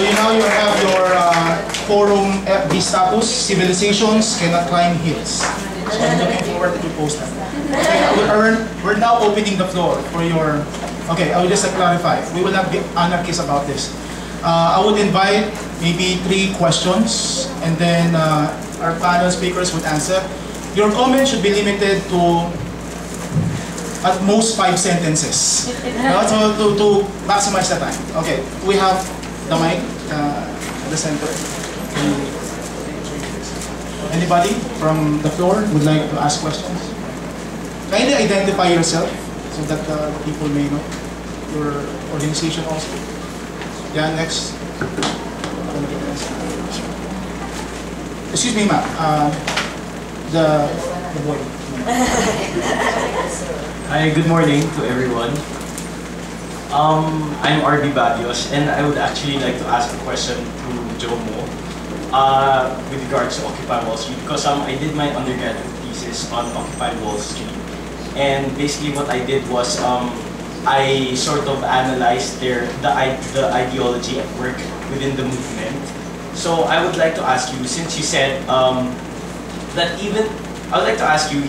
So you have your forum FB status, civilizations cannot climb hills. So I'm looking forward to post that. Okay, we're now opening the floor for your, okay, I will just clarify. We will not be anarchists about this. I would invite maybe 3 questions and then our panel speakers would answer. Your comment should be limited to at most 5 sentences. So to maximize the time. Okay, we have the mic at the center. Anybody from the floor would like to ask questions? Kindly identify yourself so that people may know your organization also. Yeah, next. Excuse me, ma'am. The boy. Hi, good morning to everyone. I'm RB Badios, and I would actually like to ask a question to Jomo with regards to Occupy Wall Street, because I did my undergraduate thesis on Occupy Wall Street, and basically what I did was I sort of analyzed the ideology at work within the movement. So I would like to ask you, since you said that you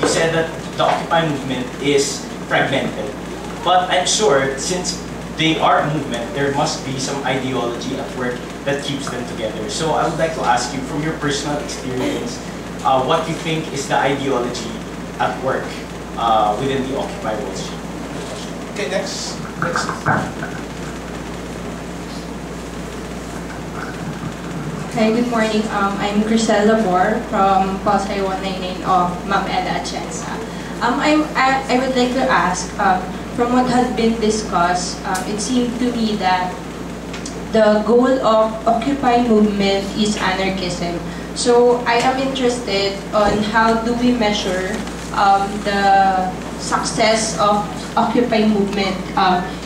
said that the Occupy movement is fragmented, but I'm sure since they are a movement, there must be some ideology at work that keeps them together. So I would like to ask you, from your personal experience, what you think is the ideology at work within the Occupy Wall Street. Okay, next. Hi, good morning. I'm Crisel Labor from Pasay 199 of Ma'am Ella Atienza. I would like to ask, from what has been discussed, it seemed to me that the goal of Occupy movement is anarchism. So I am interested on how do we measure the success of Occupy movement.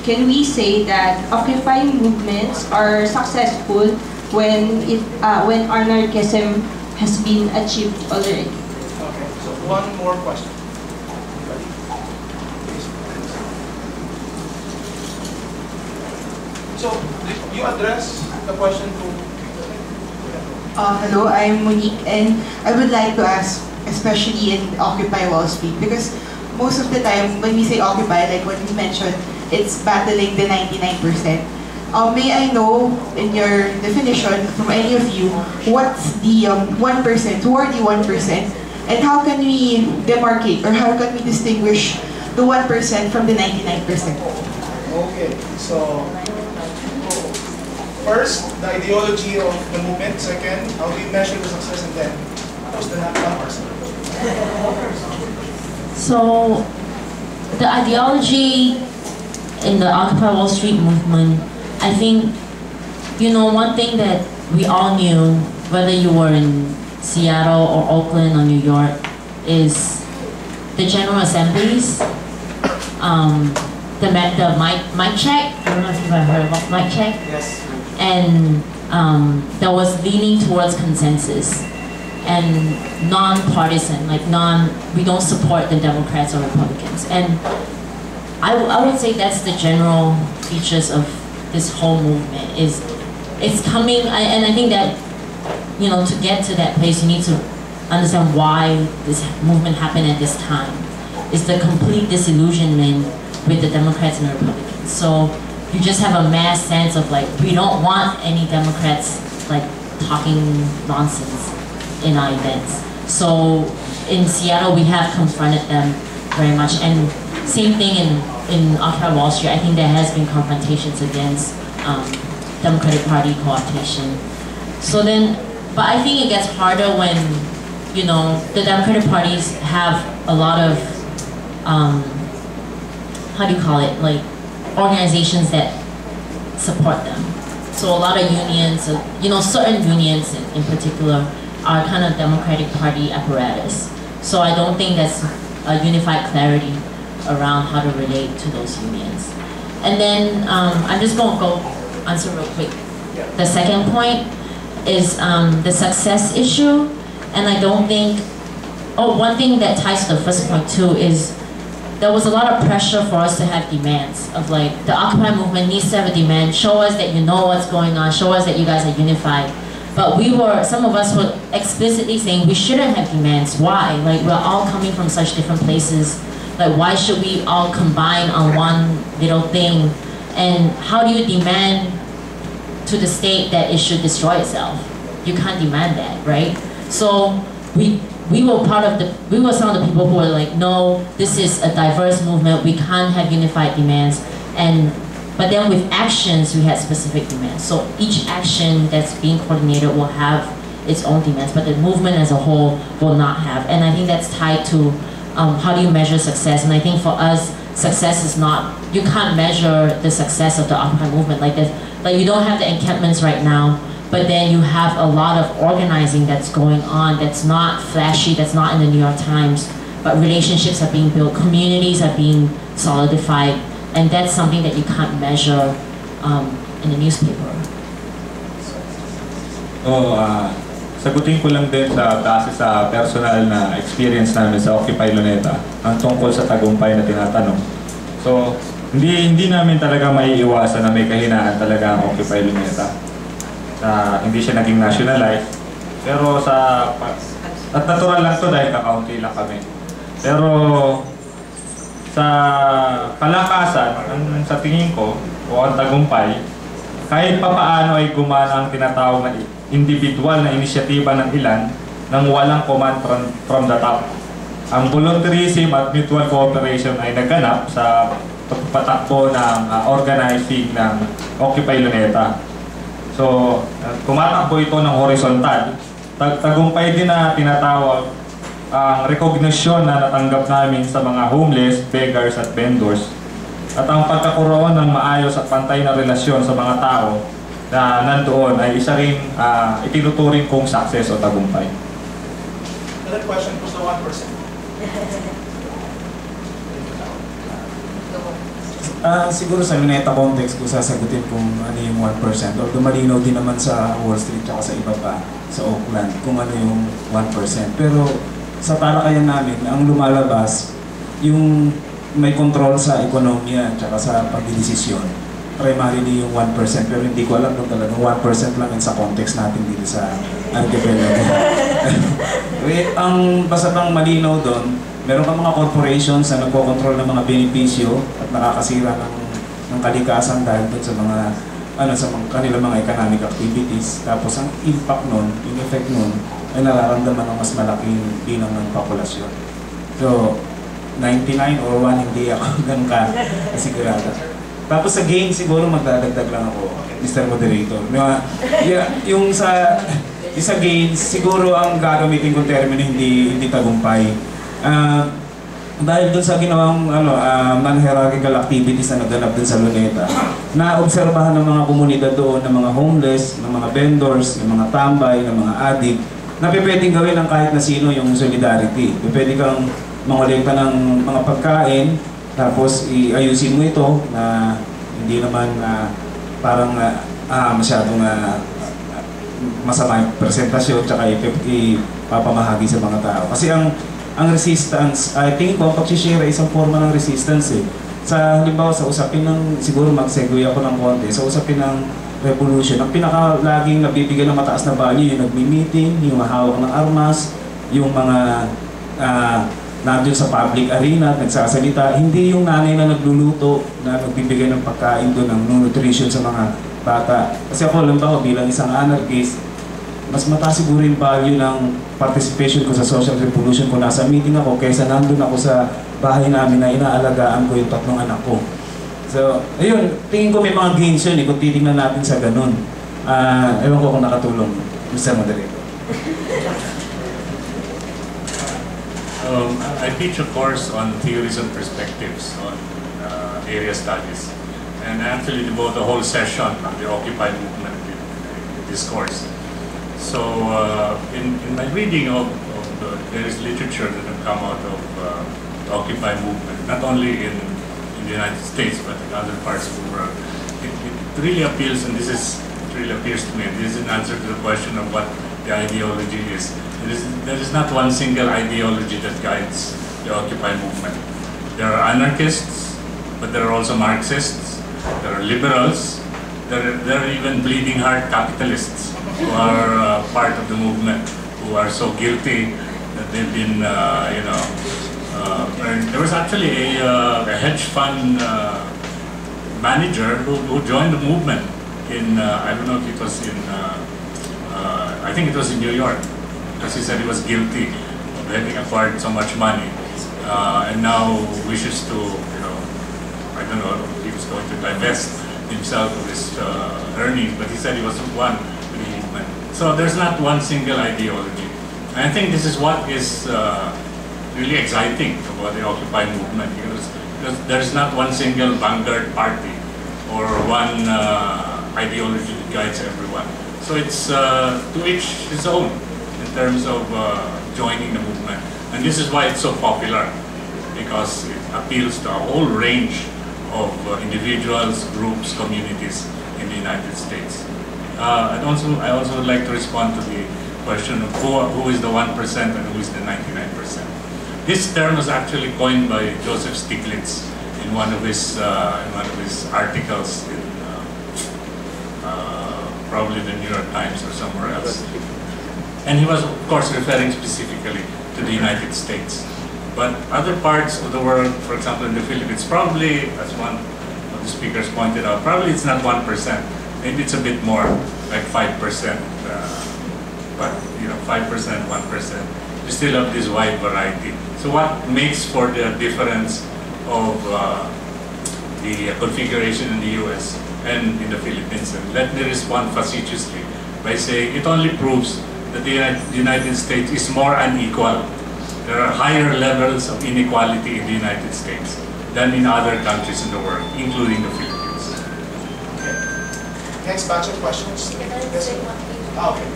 Can we say that Occupy movements are successful when anarchism has been achieved already? Okay, so one more question. So, you address the question to... Hello, I'm Monique, and I would like to ask, especially in Occupy Wall Street, because most of the time when we say Occupy, like what you mentioned, it's battling the 99%. May I know, in your definition, from any of you, what's the 1%, who are the 1%, and how can we demarcate, or how can we distinguish the 1% from the 99%? Okay, so first, the ideology of the movement. Second, how do you measure the success, and then what's the 1%? So, the ideology in the Occupy Wall Street movement, I think, one thing that we all knew, whether you were in Seattle or Oakland or New York, is the General Assemblies, the mic check. I don't know if you've ever heard about mic check. Yes. And that was leaning towards consensus and non-partisan, we don't support the Democrats or Republicans. And I would say that's the general features of this whole movement. It's coming, and I think that, to get to that place, you need to understand why this movement happened at this time. It's the complete disillusionment with the Democrats and the Republicans. So you just have a mass sense of we don't want any Democrats talking nonsense in our events. So in Seattle, we have confronted them very much, and same thing in Occupy Wall Street. I think there has been confrontations against Democratic Party co-optation. So then, but I think it gets harder when, the Democratic parties have a lot of, organizations that support them. So a lot of unions, certain unions in particular are kind of Democratic Party apparatus. So I don't think that's a unified clarity around how to relate to those unions. And then I'm just going to go answer real quick. The second point is the success issue, and I don't think, one thing that ties to the first point too is there was a lot of pressure for us to have demands of like, the Occupy movement needs to have a demand, show us that you know what's going on, show us that you guys are unified. But some of us were explicitly saying we shouldn't have demands. Why? Like, we're all coming from such different places. Like, why should we all combine on one little thing? And how do you demand to the state that it should destroy itself? You can't demand that, right? So we were some of the people who were like, no, this is a diverse movement, we can't have unified demands. But then with actions, we had specific demands. So each action that's being coordinated will have its own demands, but the movement as a whole will not have. And I think that's tied to how do you measure success? And I think for us, success is not, you can't measure the success of the Occupy movement like this. Like, you don't have the encampments right now, but then you have a lot of organizing that's going on that's not flashy, that's not in the New York Times, but relationships are being built, communities are being solidified, and that's something that you can't measure in the newspaper. Sagutin ko lang din base sa personal na experience namin sa Occupy Luneta ang tungkol sa tagumpay na tinatanong. So, hindi namin talaga maiiwasan na may kahinaan talaga ang Occupy Luneta. Hindi siya naging nationalized. Pero at natural lang to dahil kakaunti lang kami. Pero sa kalakasan, sa tingin ko, o ang tagumpay, kahit papaano ay gumana ang tinatawag na individual na inisyatiba ng ilan nang walang command from the top. Ang voluntarism at mutual cooperation ay naganap sa patakbo ng organizing ng Occupy Luneta. So, kumatakbo ito ng horizontal. Tagumpay din na tinatawag ang recognition na natanggap namin sa mga homeless, beggars at vendors. At ang pagkakaroon ng maayos at pantay na relasyon sa mga tao na nandoon ay isa ring itinuturing kong success o tagumpay. Another question was the 1%. Siguro sa Luneta context ko sasagutin kung ano yung 1%. Although malinaw din naman sa Wall Street at sa iba pa sa Oakland kung ano yung 1%. Pero sa talakayan namin, ang lumalabas yung may control sa ekonomiya at sa pagdidesisyon. Primarily yung 1%, pero hindi ko alam kung talagang 1% lang sa context natin dito sa archipelago. Ang basta pang malinaw doon, meron pa mga corporations na nagko-control ng mga benepisyo at nakakasira ng kalikasan dahil doon sa mga sa kanilang mga economic activities. Tapos ang impact nun, yung effect nun, ay nararamdaman ng mas malaking bilang ng populasyon. So, 99 or 1, hindi ako ganun kasigurado. Tapos sa gain, siguro magdadagdag lang ako, Mr. Moderator. Yung sa gain, siguro ang gagamitin kong termino hindi tagumpay. Dahil doon sa ginawang non-hierarchical activities na naganap doon sa Luneta, naobserbahan ng mga komunidad doon, ng mga homeless, ng mga vendors, ng mga tambay, ng mga addict, na pwedeng gawin ng kahit na sino yung solidarity. Pwede kang mangolekta ng mga pagkain, tapos iayusin mo ito na hindi naman parang masyadong masama yung presentasyon, tsaka ipapamahagi sa mga tao. Kasi ang resistance, I think ko, pag-share ay isang forma ng resistance eh. Sa halimbawa sa usapin ng, siguro mag-segue ako ng konti, sa usapin ng revolution, ang pinaka-laging nabibigyan ng mataas na value, yung nagmi-meeting, yung mahawak ng armas, yung mga nandun sa public arena at nagsasalita, hindi yung nanay na nagluluto, na nagbibigay ng pagkain doon, ng nutrition sa mga bata. Kasi ako, halimbawa, bilang isang anarchist, mas mataas siguro yung value ng participation ko sa social revolution kung nasa meeting ako kaysa nandun ako sa bahay namin na inaalagaan ko yung 3 anak ko. So, ayun, tingin ko may mga gains yun kung titingnan natin sa ganun. Ewan ko kung nakatulong, Mr. Moderator. I teach a course on theories and perspectives on area studies, and I actually devote a whole session on the Occupy movement in this course. So in my reading of there is literature that have come out of the Occupy movement, not only in the United States but in other parts of the world. It really appeals, and it really appears to me, and this is an answer to the question of what the ideology is. There is not one single ideology that guides the Occupy movement. There are anarchists, but there are also Marxists. There are liberals. There are even bleeding heart capitalists who are part of the movement, who are so guilty that they've been, there was actually a hedge fund manager who joined the movement in, I don't know if it was in, I think it was in New York, because he said he was guilty of having acquired so much money, and now wishes to, I don't know if he was going to divest himself of his earnings, but he said he was one with the movement. So there's not one single ideology. And I think this is what is really exciting about the Occupy movement, because there's not one single vanguard party or one ideology that guides everyone. So it's to each his own in terms of joining the movement. And this is why it's so popular, because it appeals to a whole range of individuals, groups, communities in the United States. I also would like to respond to the question of who is the 1% and who is the 99%. This term was actually coined by Joseph Stiglitz in one of his articles in probably the New York Times or somewhere else. And he was, of course, referring specifically to the United States. But other parts of the world, for example in the Philippines, probably, as one of the speakers pointed out, probably it's not 1%. Maybe it's a bit more, like 5%. But 5%, 1%. We still have this wide variety. So what makes for the difference of the configuration in the US and in the Philippines? And let me respond facetiously by saying it only proves that the United States is more unequal. There are higher levels of inequality in the United States than in other countries in the world, including the Philippines. Okay. Next batch of questions. Yes. Okay.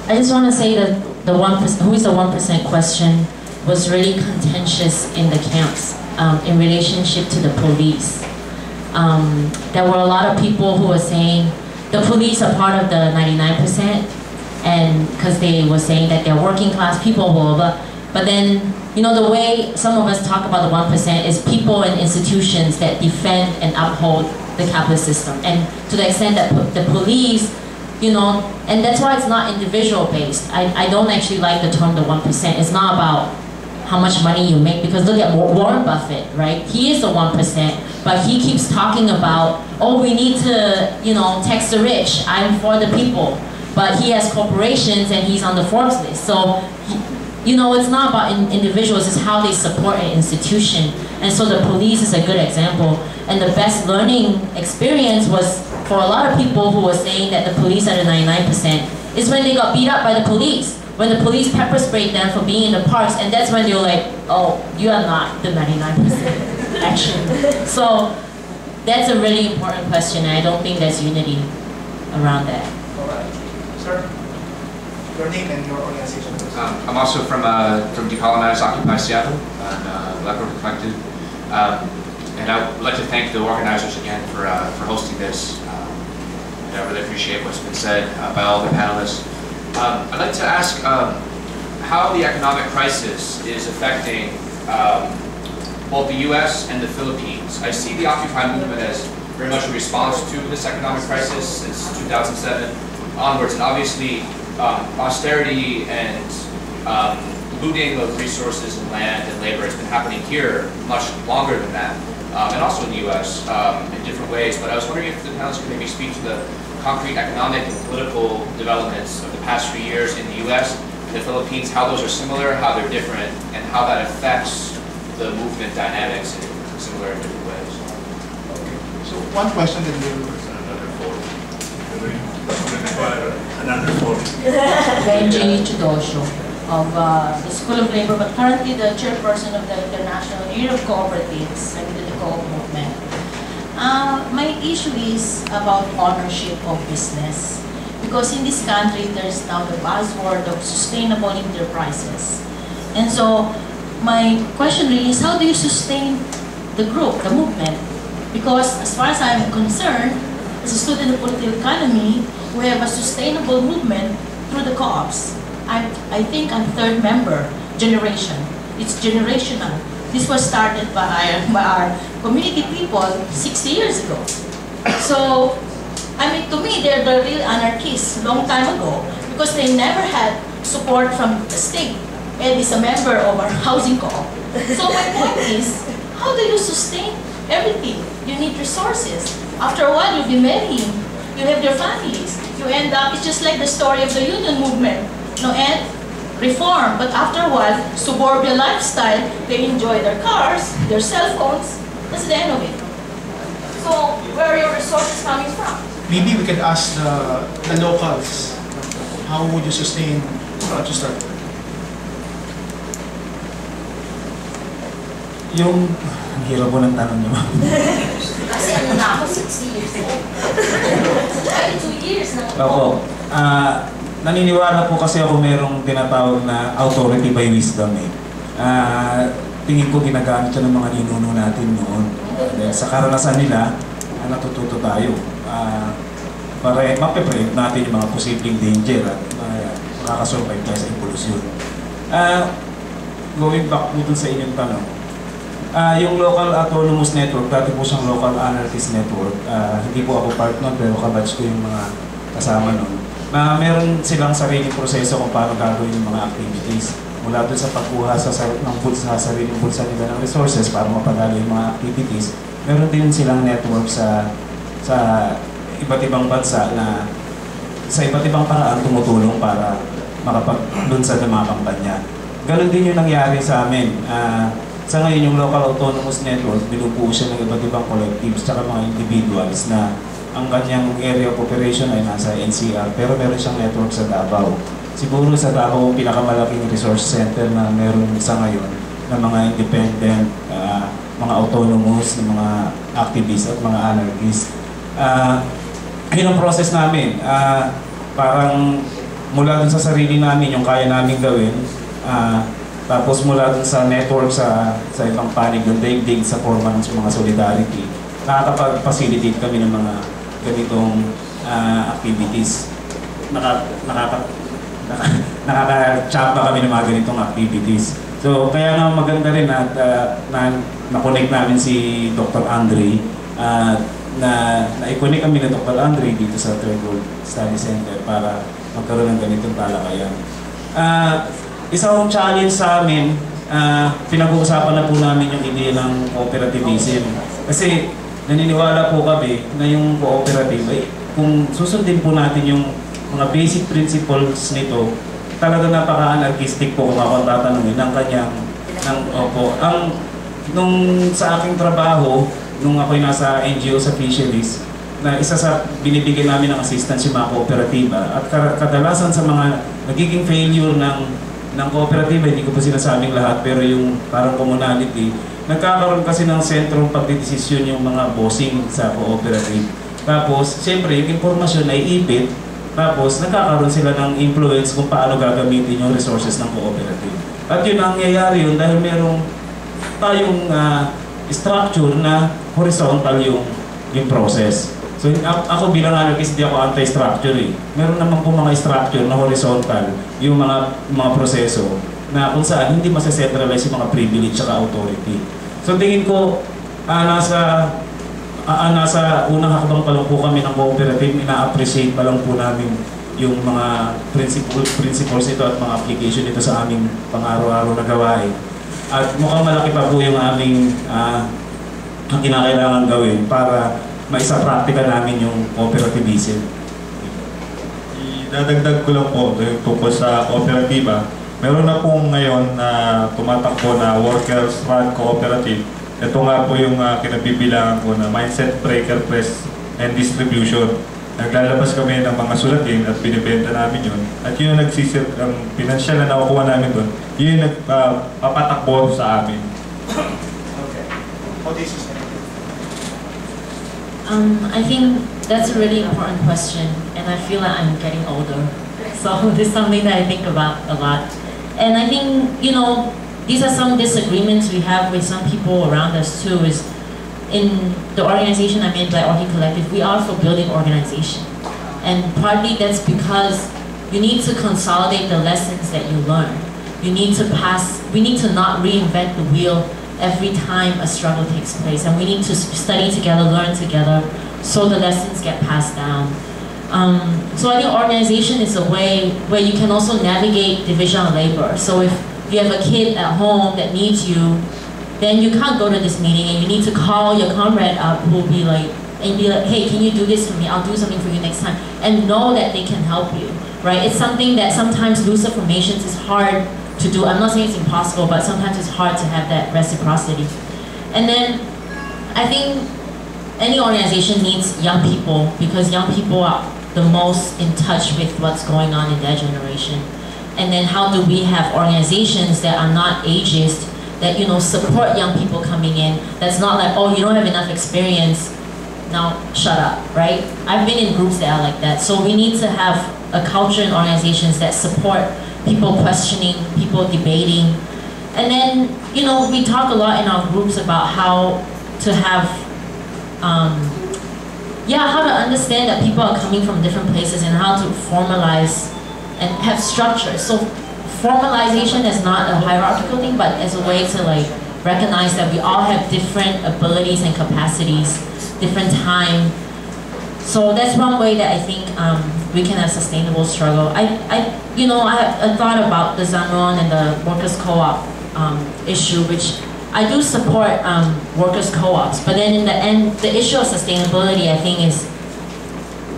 I just want to say that the 1%, who is the 1% question was really contentious in the camps in relationship to the police. There were a lot of people who were saying the police are part of the 99%, and because they were saying that they're working class people, blah, blah, blah. But then, the way some of us talk about the 1% is people and institutions that defend and uphold the capitalist system. And to the extent that the police, and that's why it's not individual based. I don't actually like the term the 1%. It's not about how much money you make, because look at Warren Buffett, right? He is the 1%, but he keeps talking about, oh, we need to, tax the rich. I'm for the people. But he has corporations and he's on the Forbes list. So, it's not about individuals, it's how they support an institution. And so the police is a good example. And the best learning experience was for a lot of people who were saying that the police are the 99% is when they got beat up by the police. When the police pepper sprayed them for being in the parks, and that's when they were like, oh, you are not the 99% actually. So that's a really important question, and I don't think there's unity around that. All right. Sir, your name and your organization. I'm also from Decolonize Occupy Seattle and Black Orchid Collective. And I would like to thank the organizers again for hosting this. And I really appreciate what's been said by all the panelists. I'd like to ask how the economic crisis is affecting both the US and the Philippines. I see the Occupy movement as very much a response to this economic crisis since 2007 onwards. And obviously, austerity and looting of resources and land and labor has been happening here much longer than that, and also in the US in different ways. But I was wondering if the panelists could maybe speak to the concrete economic and political developments of the past few years in the US and the Philippines, how those are similar, how they're different, and how that affects the movement dynamics in similar and different ways. Okay. So one question that you Another forum. Benji Chudosho of the School of Labor, but currently the chairperson of the International Union of Cooperatives and the Co-op movement. My issue is about ownership of business, because in this country there's now the buzzword of sustainable enterprises. And so my question really is, how do you sustain the group, the movement? Because as far as I'm concerned, as a student of political economy, we have a sustainable movement through the co-ops. I think I'm third member. generation. It's generational. This was started by our community people 60 years ago. So, I mean, to me, they're the real anarchists long time ago because they never had support from the state. Ed is a member of our housing co-op. So my point is, how do you sustain everything? You need resources. After a while, you'll be marrying. You have your families. You end up, it's just like the story of the union movement. No, and reform, but after a while, suburbia lifestyle, they enjoy their cars, their cell phones. That's the end of it. So, where are your resources coming from? Maybe we could ask the locals, how would you sustain what you started? Ang hirap po ng tanong niyo. Kasi ano na ako, 6 years old. 2 years na ako. Opo. Naniniwala po kasi ako merong tinatawag na authority by wisdom eh. Tingin ko ginagamit siya ng mga ninuno natin noon. Dahil sa karanasan nila, natututo tayo. Para mape-prevent natin yung mga posibleng danger at makakasurvive tayo sa evolusyon. Going back po dun sa inyong tanong, yung local autonomous network, dati po siyang local anarchist network. Hindi po ako part nun, pero kabatch ko yung mga kasama nun. Meron silang sariling proseso kung paano gagawin yung mga activities. Mula doon sa pagkuha sa sariling bulsa nila ng resources para mapadali yung mga activities. Meron din silang network sa iba't ibang bansa na sa iba't ibang paraan tumutulong para makapaglunsad ng mga kampanya. Ganon din yung nangyari sa amin. Sa ngayon, yung local autonomous network, binubuo siya ng iba't ibang collectives at mga individuals na ang kanyang area of operation ay nasa NCR, pero meron siyang network sa Davao. Siguro sa Davao, pinakamalaking resource center na meron sa ngayon na mga independent, mga autonomous, na mga activists at mga anarchists. Yun ang process namin. Parang mula dun sa sarili namin, yung kaya namin gawin, tapos mula dun sa network sa ibang panig ng daigdig sa forma ng mga solidarity, nakakapag-facilitate kami ng mga ganitong activities. Nakaka-chapa kami ng mga ganitong activities. So, kaya nga maganda rin at na-connect namin si Dr. Andre, na-connect kami na Dr. Andre dito sa Third World Study Center para magkaroon ng ganitong talakayan. Isang challenge sa amin, pinag-uusapan na po namin yung ideya ng cooperativism. Kasi naniniwala po kami na yung cooperative, kung susundin po natin yung mga basic principles nito, talaga napaka-anarchistic po kung ako tatanungin ng kanyang, nung sa aking trabaho, nung ako'y nasa NGO sa fisheries, na isa sa binibigyan namin ng assistance yung mga kooperatiba at kadalasan sa mga nagiging failure ng kooperatiba, hindi ko pa sinasabing lahat, pero yung parang commonality, nagkakaroon kasi ng sentrong pagdidesisyon yung mga bossing sa cooperative. Tapos, siyempre, yung informasyon ay ipit, tapos nagkakaroon sila ng influence kung paano gagamitin yung resources ng cooperative. At yun ang nangyayari yun dahil merong tayong structure na horizontal yung process. So ako bilang anarchist, hindi ako anti-structure eh. Meron naman po mga structure na horizontal, yung mga proseso na kung saan hindi masacentralize yung mga privilege at authority. So tingin ko, nasa unang hakbang pa lang po kami ng cooperative, ina-appreciate pa lang po namin yung mga principles nito at mga application nito sa aming pang-araw-araw na gawain. At mukhang malaki pa po yung aming ang kinakailangan gawin para maisa-practica namin yung cooperativism. Idadagdag ko lang po yung tungkol sa kooperatiba. Meron na pong ngayon na tumatakbo na workers run cooperative. Ito nga po yung kinabibilangan ko na mindset breaker press and distribution. Naglalabas kami ng mga sulatin at binibenta namin yun. At yun ang pinansyal na nakukuha namin doon, yun yung nagpapatakbo sa amin. Okay. How do you sustain? I think that's a really important question, and I feel like I'm getting older. So this is something that I think about a lot. And I think, you know, these are some disagreements we have with some people around us too, is in the organization I'm in, Black Orchid Collective, we are for building organization. And partly that's because you need to consolidate the lessons that you learn. we need to not reinvent the wheel every time a struggle takes place, and we need to study together, learn together, so the lessons get passed down. So I think organization is a way where you can also navigate division of labor. So if you have a kid at home that needs you, then you can't go to this meeting, and you need to call your comrade up who will be like, hey, can you do this for me? I'll do something for you next time. And know that they can help you, right? It's something that sometimes looser formations is hard to do. I'm not saying it's impossible, but sometimes it's hard to have that reciprocity. And then I think any organization needs young people, because young people are the most in touch with what's going on in their generation. And then how do we have organizations that are not ageist, that support young people coming in, that's not like, oh, you don't have enough experience, now shut up, right? I've been in groups that are like that. So we need to have a culture in organizations that support people questioning, people debating. And then, we talk a lot in our groups about how to have, how to understand that people are coming from different places and how to formalize and have structure. So formalization is not a hierarchical thing, but as a way to recognize that we all have different abilities and capacities, different time. So that's one way that I think we can have sustainable struggle. I thought about the Zanron and the workers' co-op issue, which I do support workers' co-ops, but then in the end, the issue of sustainability, I think, is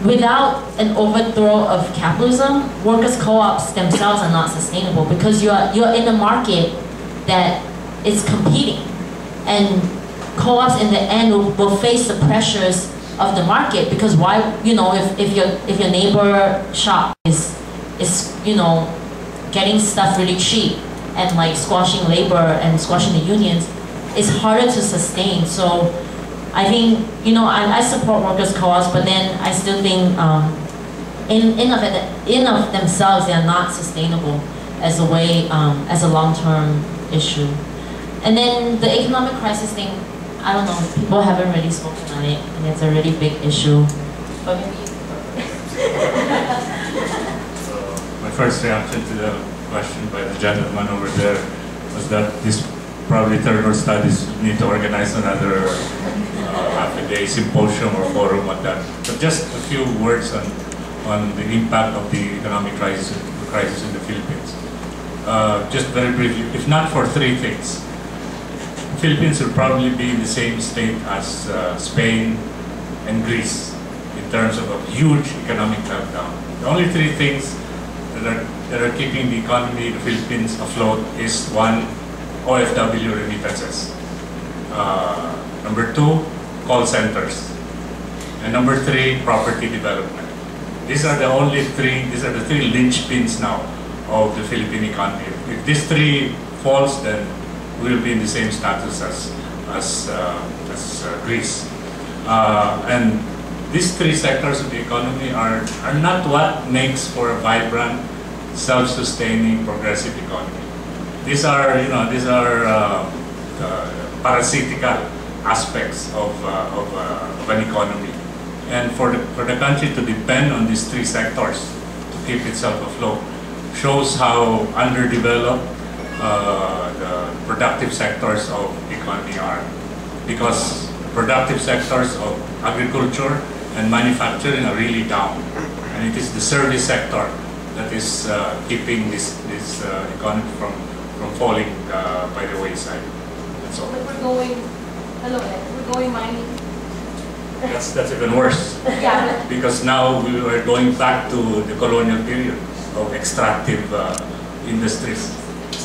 without an overthrow of capitalism, workers' co-ops themselves are not sustainable, because you're in a market that is competing, and co-ops in the end will face the pressures of the market, because why, if your neighbor shop is getting stuff really cheap and squashing labor and squashing the unions, it's harder to sustain. So I think, I support workers' co-ops, but then I still think in of themselves, they are not sustainable as a way, as a long-term issue. And then the economic crisis thing, I don't know, people haven't really spoken on it, and it's a really big issue. But maybe So my first reaction to the question by the gentleman over there was that this probably third world studies need to organize another half-a-day symposium or forum on that. But just a few words on the impact of the economic crisis in the Philippines. Just very briefly, if not for three things, Philippines will probably be in the same state as Spain and Greece in terms of a huge economic meltdown. The only three things that are keeping the economy of the Philippines afloat is one, OFW remittances. Number two, call centers. And number three, property development. These are the three linchpins now of the Philippine economy. If these three falls, then we'll be in the same status as Greece. And these three sectors of the economy are not what makes for a vibrant, self-sustaining, progressive economy. These are parasitical aspects of an economy. And for the country to depend on these three sectors to keep itself afloat shows how underdeveloped the productive sectors of the economy are. Because productive sectors of agriculture and manufacturing are really down. And it is the service sector that is keeping this economy from falling by the wayside. That's all. But we're going mining. That's even worse. Yeah. Because now we are going back to the colonial period of extractive industries.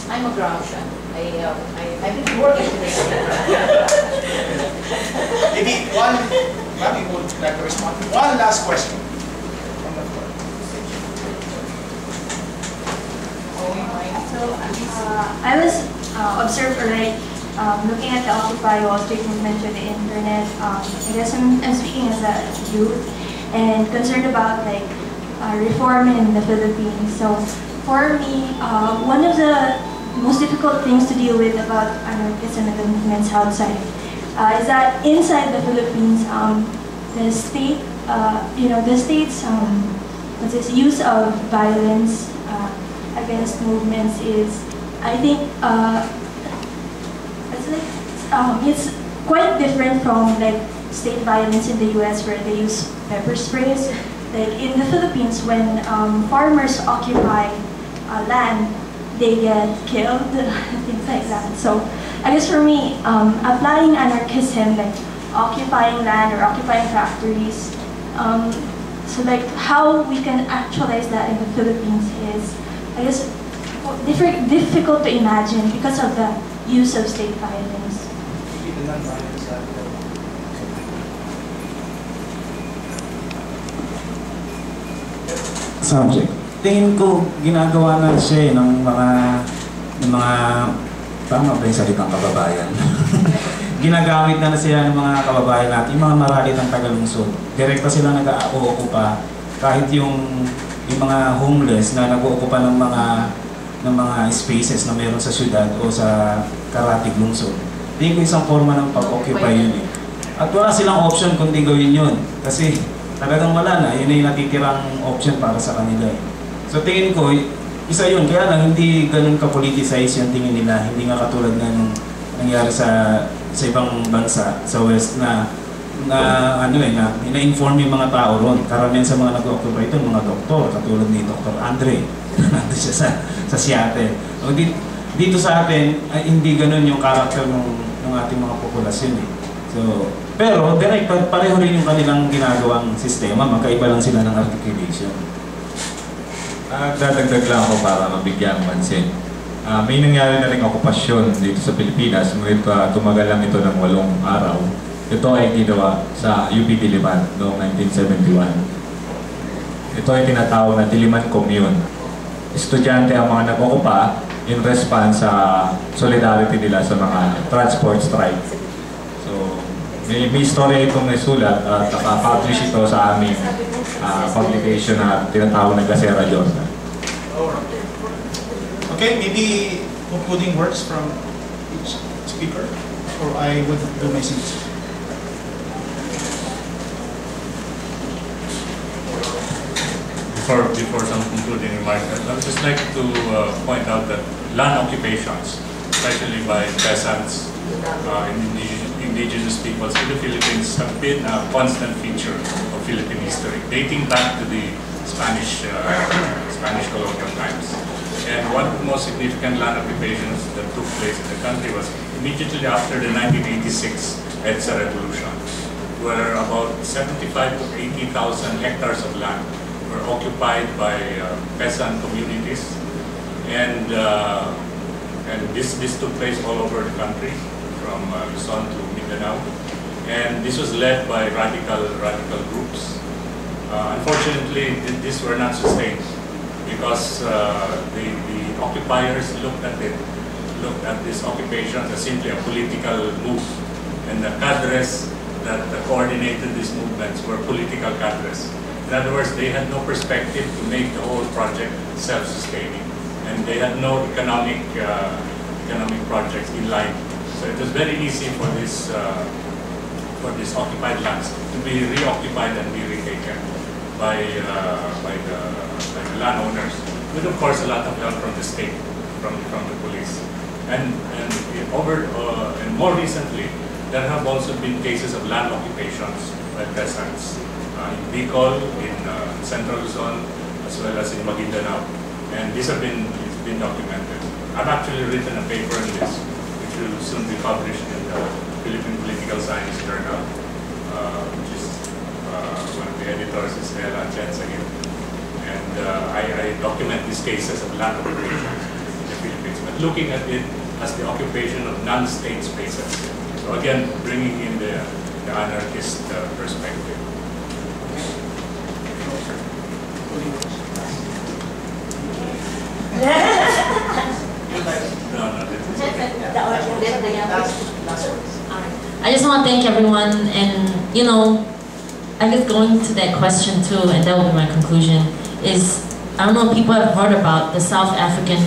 I'm a Gramscian. I've been working in this. Maybe you would like to respond. One last question from the floor. So I was observed already looking at the Occupy Wall Street movement through the internet. I guess I'm speaking as a youth and concerned about reform in the Philippines. So for me, one of the most difficult things to deal with about anarchism and the movements outside is that inside the Philippines, the state, the state's use of violence against movements is I think it's quite different from like state violence in the U.S. where they use pepper sprays. Like in the Philippines, when farmers occupy land, they get killed, things like that. So I guess for me, applying anarchism, like occupying land or occupying factories, so like how we can actualize that in the Philippines is, I guess, difficult to imagine because of the use of state violence. Subject. Tingin ko ginagawa na siya ng mga tama ba yung salitang kababayan? Ginagamit na siya ng mga kababayan natin, yung mga maralit ng tagalungsod. Direkta sila nag-uukupa kahit yung mga homeless na nag-uukupa ng mga spaces na meron sa syudad o sa karatig lungsod. Tingin ko isang forma ng pag-occupy yun eh. At wala silang option kundi gawin yun. Kasi talagang wala na, yun ay natitirang option para sa kanila eh. So tingin ko, isa yun, kaya lang hindi ganun ka-politicize yung tingin nila, hindi nga katulad na nung nangyari sa ibang bansa, sa West na ina-inform yung mga tao ron. Karamihan sa mga nag-occupy ito, mga doktor, katulad ni Dr. Andre, nandun siya sa Seattle. O, dito sa atin, hindi ganun yung karakter ng ating mga populasyon eh. So, pero pareho rin yung kanilang ginagawang sistema, magkaiba lang sila ng articulation. Dadagdag lang ako para mabigyan pansin. May nangyari na rin okupasyon dito sa Pilipinas, ngunit tumagal lang ito ng 8 araw. Ito ay ginawa sa Philippines-Diliman noong 1971. Ito ay tinatawag na Diliman Commune. Estudyante ang mga nag-okupa in response sa solidarity nila sa mga transport strike. So, may istorya itong nasulat at naka-publish ito sa aming publication na tinatawag na Gasera Journal. Okay, maybe concluding words from each speaker, or I would do my sentence. Before some concluding remarks, I would just like to point out that land occupations, especially by peasants and indigenous peoples in the Philippines, have been a constant feature of Philippine history, dating back to the Spanish colonial times. And one of the most significant land occupations that took place in the country was immediately after the 1986 EDSA revolution, where about 75 to 80,000 hectares of land were occupied by peasant communities, and this took place all over the country, from Luzon to Mindanao, and this was led by radical groups. Unfortunately, these were not sustained because the occupiers looked at this occupation as simply a political move, and the cadres that coordinated these movements were political cadres. In other words, they had no perspective to make the whole project self-sustaining, and they had no economic projects in line. So it was very easy for these occupied lands to be reoccupied and be retaken by the landowners, with of course a lot of help from the state, from the police, and more recently there have also been cases of land occupations by peasants in Bicol, in Central Luzon, as well as in Maguindanao, and these have been documented. I've actually written a paper on this, which will soon be published in the Philippine Political Science Journal, which is one of the editors is Ella Chensagan. And I document these cases of land occupations in the Philippines, but looking at it as the occupation of non-state spaces. So again, bringing in the anarchist perspective. I just want to thank everyone, and I guess going to that question too, and that will be my conclusion, is I don't know if people have heard about the South African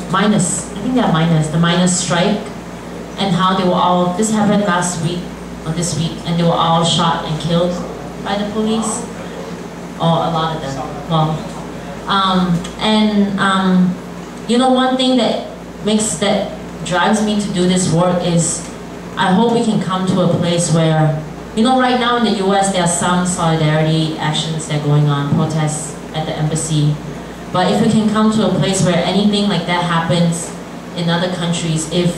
miners, I think they're miners, the miners' strike, and how they were all, this happened last week, or this week, and they were all shot and killed by the police, or a lot of them, well, you know, one thing that drives me to do this work is I hope we can come to a place where, you know, right now in the US there are some solidarity actions that are going on, protests at the embassy. But if we can come to a place where anything like that happens in other countries, if,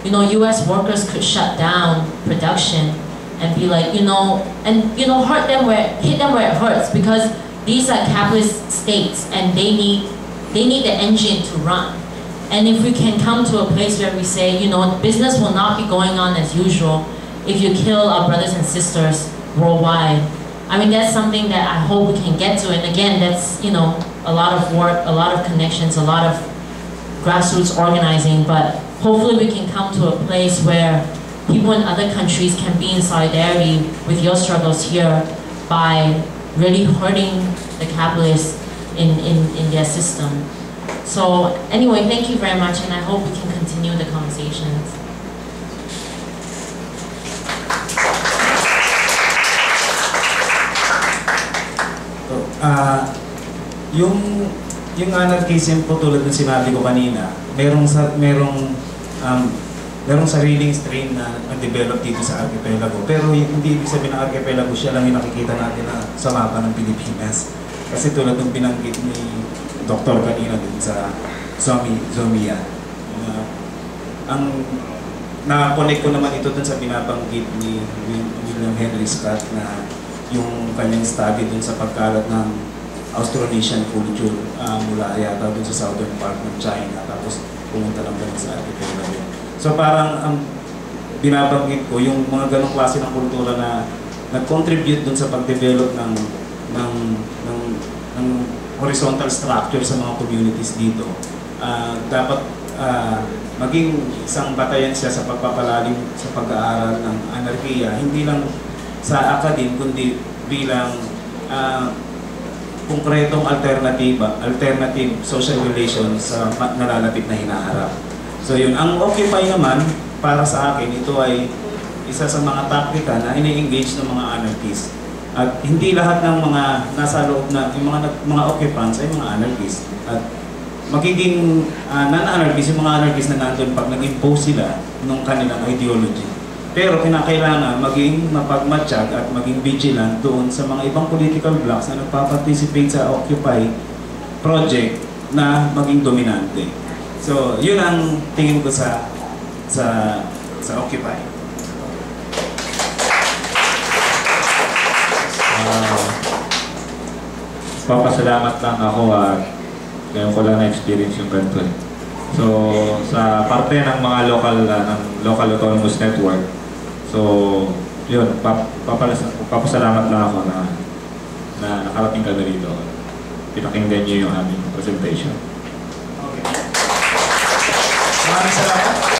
you know, US workers could shut down production and be like, you know, and, you know, hit them where it hurts, because these are capitalist states and they need the engine to run. And if we can come to a place where we say, you know, business will not be going on as usual if you kill our brothers and sisters worldwide. I mean, that's something that I hope we can get to. And again, that's, you know, a lot of work, a lot of connections, a lot of grassroots organizing, but hopefully we can come to a place where people in other countries can be in solidarity with your struggles here by really hurting the capitalists in their system. So anyway, thank you very much, and I hope we can continue the conversations. Yung anarchism po, tulad ng sinabi ko kanina, merong sariling strain na develop dito sa archipelago. Pero hindi ibig sabihin ng archipelago siya lang yung nakikita natin na sa mapa ng Pilipinas. Kasi tulad ng binanggit ni Doktor kanina din sa Zomia, ang na-connect ko naman ito dun sa binabanggit ni William Henry Scott na yung kanyang study dun sa pagkalat ng Austronesian culture mula yata dun sa southern part ng China, tapos pumunta lang ganun sa archipelago. So parang ang binabanggit ko yung mga ganong klase ng kultura na nag-contribute dun sa pag-develop ng horizontal structure sa mga communities dito. Dapat maging isang batayan siya sa pagpapalalim sa pag-aaral ng anarkiya, hindi lang sa academe kundi bilang konkretong alternative social relations sa nalalapit na hinaharap. So yun, ang Occupy naman, para sa akin, ito ay isa sa mga taktika na ini-engage ng mga anarchists. At hindi lahat ng mga nasa loob na, yung mga occupants ay mga anarchists. At magiging non-anarchists, yung mga anarchists na nandun pag nag-impose sila ng kanilang ideology. Pero kinakailangan maging mapagmatsyag at maging vigilant doon sa mga ibang political blocs na nagpa-participate sa Occupy project na maging dominante. So, yun ang tingin ko sa Occupy. Papasalamat lang ako at ngayon ko lang na-experience yung ganito. So, sa parte ng mga local autonomous network, so, yun, papasalamat lang ako na nakarating ka na rito. Pinakinggan niyo yung aming presentation.